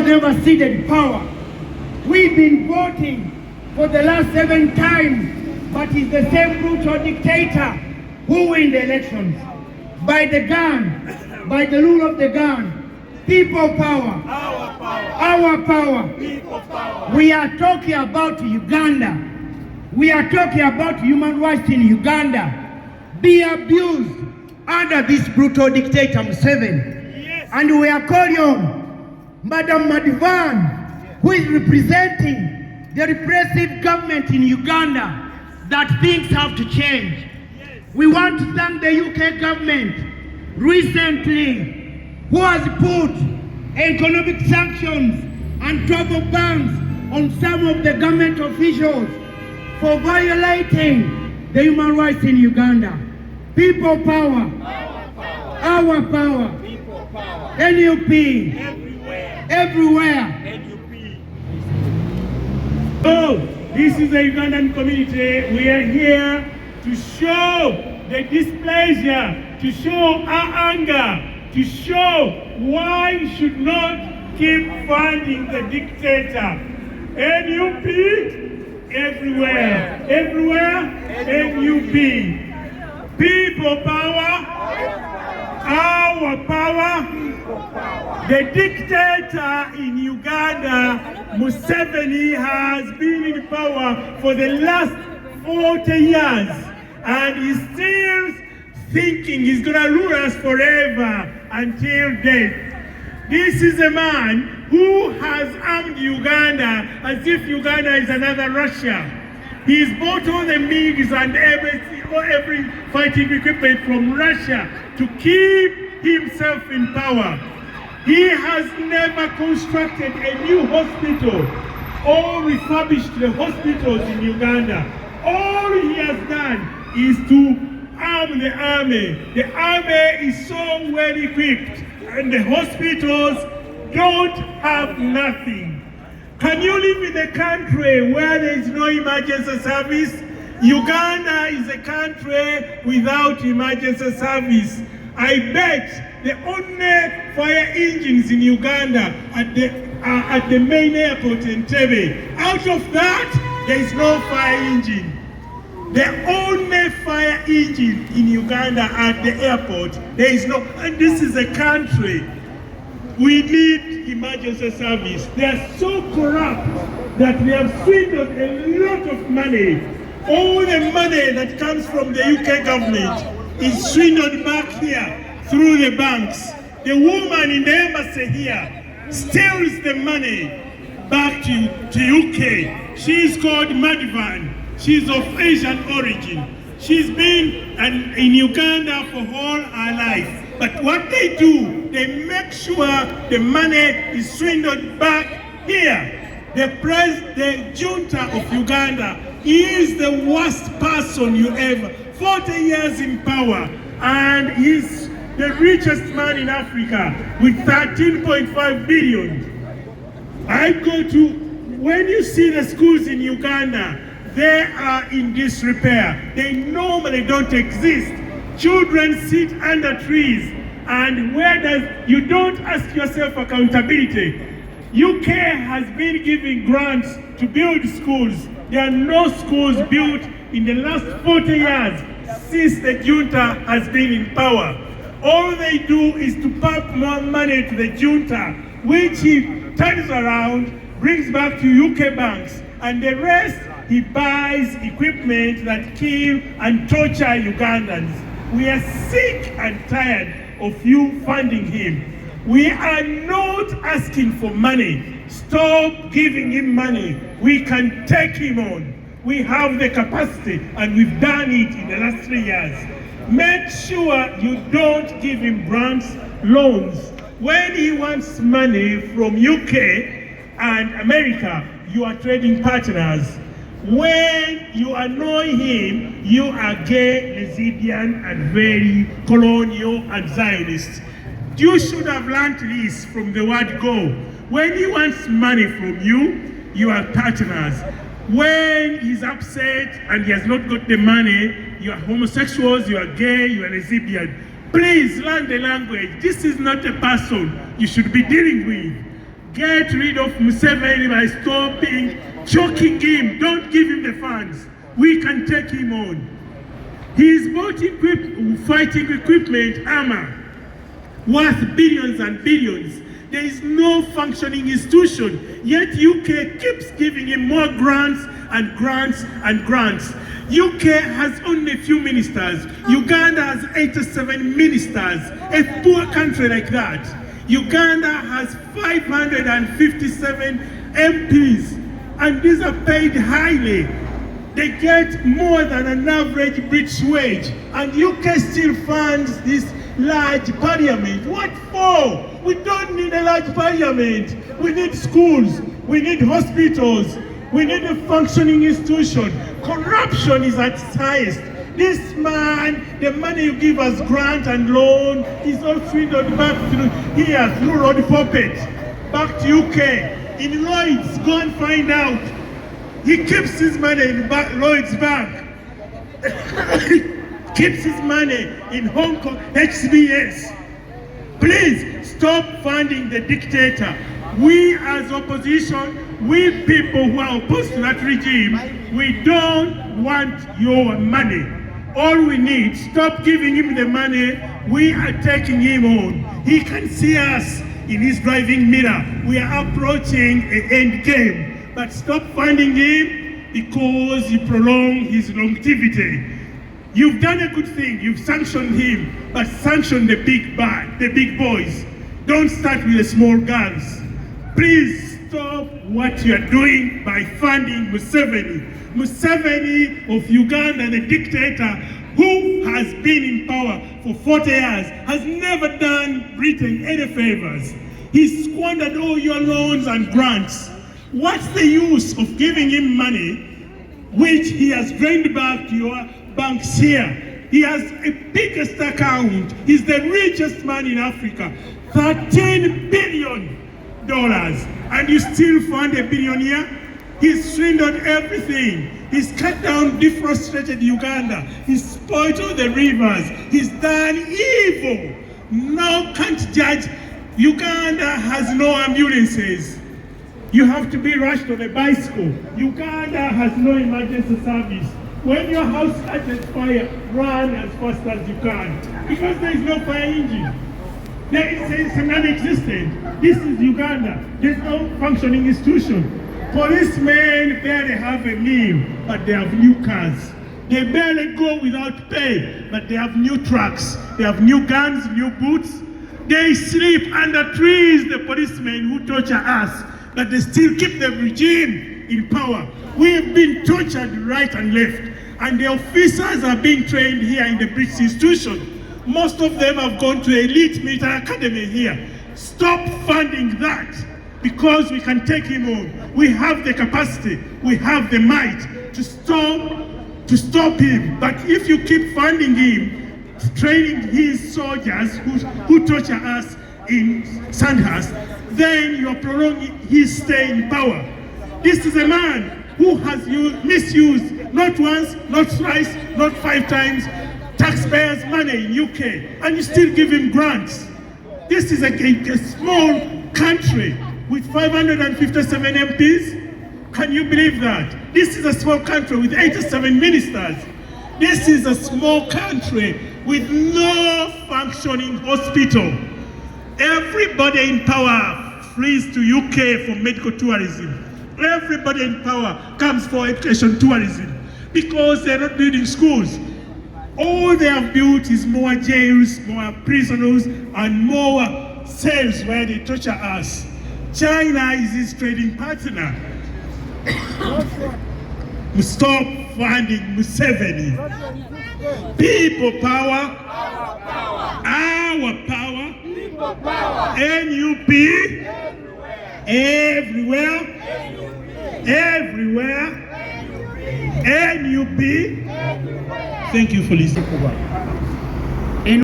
never ceded power. We've been voting for the last 7 times, but it's the same brutal dictator who wins the elections. By the gun, by the rule of the gun. People power. Our power. Our power. People power. We are talking about Uganda. We are talking about human rights in Uganda. Be abused under this brutal dictator Museveni. Yes. And we are calling on Madam Madivan, who is representing the repressive government in Uganda, that things have to change. Yes. We want to thank the UK government recently, who has put economic sanctions and travel bans on some of the government officials for violating the human rights in Uganda. People power. Our power. Our power. People power. NUP. Everywhere. Everywhere. NUP. Oh, this is the Ugandan community. We are here to show the displeasure, to show our anger, to show why we should not keep funding the dictator. NUP, everywhere. Everywhere, NUP. People power, our power. The dictator in Uganda, Museveni, has been in power for the last 40 years, and he's still thinking he's going to rule us forever until death. This is a man who has armed Uganda as if Uganda is another Russia. He's bought all the MiGs and every fighting equipment from Russia to keep himself in power. He has never constructed a new hospital or refurbished the hospitals in Uganda. All he has done is to arm the army. The army is so well equipped and the hospitals don't have nothing. Can you live in a country where there is no emergency service? Uganda is a country without emergency service. I bet the only fire engines in Uganda are at the main airport in Entebbe. Out of that, there is no fire engine. The only fire engine in Uganda at the airport, there is no, and this is a country. We need emergency service. They are so corrupt that we have swindled a lot of money. All the money that comes from the UK government is swindled back here through the banks. The woman in the embassy here steals the money back to UK. She's called Madivan. She's of Asian origin. She's been in Uganda for all her life. But what they do, they make sure the money is swindled back here. The junta of Uganda is the worst person you ever. 40 years in power, and he's the richest man in Africa with 13.5 billion. When you see the schools in Uganda, they are in disrepair. They normally don't exist. Children sit under trees, and you don't ask yourself accountability. UK has been giving grants to build schools. There are no schools built in the last 40 years since the junta has been in power. All they do is to pump more money to the junta, which he turns around, brings back to UK banks, and the rest he buys equipment that kill and torture Ugandans. We are sick and tired of you funding him. We are not asking for money. Stop giving him money. We can take him on. We have the capacity, and we've done it in the last 3 years. Make sure you don't give him grants, loans. When he wants money from UK and America, you are trading partners. When you annoy him, you are gay, lesbian, and very colonial and Zionist. You should have learned this from the word go. When he wants money from you, you are partners. When he's upset and he has not got the money, you are homosexuals, you are gay, you are lesbian. Please learn the language. This is not a person you should be dealing with. Get rid of Museveni by choking him. Don't give him the funds. We can take him on. He's bought fighting equipment, armor, worth billions and billions. There is no functioning institution, yet UK keeps giving him more grants and grants and grants. UK has only a few ministers. Uganda has 87 ministers. A poor country like that. Uganda has 557 MPs, and these are paid highly. They get more than an average British wage, and UK still funds this large parliament. What for? We don't need a large parliament. We need schools, we need hospitals, we need a functioning institution. Corruption is at its highest. This man, the money you give as grant and loan is all swindled back through road puppet, back to UK. In Lloyd's, go and find out. He keeps his money in Lloyd's bank. Keeps his money in Hong Kong, HBS. Please stop funding the dictator. We as opposition, we people who are opposed to that regime, we don't want your money. All we need, stop giving him the money. We are taking him on. He can see us in his driving mirror. We are approaching an end game. But stop funding him because you prolong his longevity. You've done a good thing. You've sanctioned him, but sanction the big boys. Don't start with the small guns. Please stop what you are doing by funding Museveni. Museveni of Uganda, the dictator who has been in power for 40 years, has never done Britain any favors. He squandered all your loans and grants. What's the use of giving him money which he has drained back to your banks here? He has a biggest account. He's the richest man in Africa. $13 billion. And you still fund a billionaire? He's swindled everything. He's cut down deforested Uganda. He's spoiled all the rivers. He's done evil. Now can't judge. Uganda has no ambulances. You have to be rushed on a bicycle. Uganda has no emergency service. When your house catches fire, run as fast as you can, because there is no fire engine. It's non-existent. This is Uganda. There's no functioning institution. Policemen barely have a meal, but they have new cars. They barely go without pay, but they have new trucks. They have new guns, new boots. They sleep under trees, the policemen who torture us, but they still keep the regime in power. We've been tortured right and left, and the officers are being trained here in the British institution. Most of them have gone to elite military academy here. Stop funding that, because we can take him on. We have the capacity, we have the might to stop him. But if you keep funding him, training his soldiers who torture us in Sandhurst, then you are prolonging his stay in power. This is a man who has misused, not once, not twice, not 5 times, taxpayers' money in UK, and you still give him grants. This is a small country with 557 MPs. Can you believe that? This is a small country with 87 ministers. This is a small country with no functioning hospital. Everybody in power flees to UK for medical tourism. Everybody in power comes for education tourism because they're not building schools. All they have built is more jails, more prisoners, and more cells where they torture us. China is his trading partner. Stop funding Museveni. People power, our power, people power, NUP, everywhere, everywhere, NUP. Thank you for listening.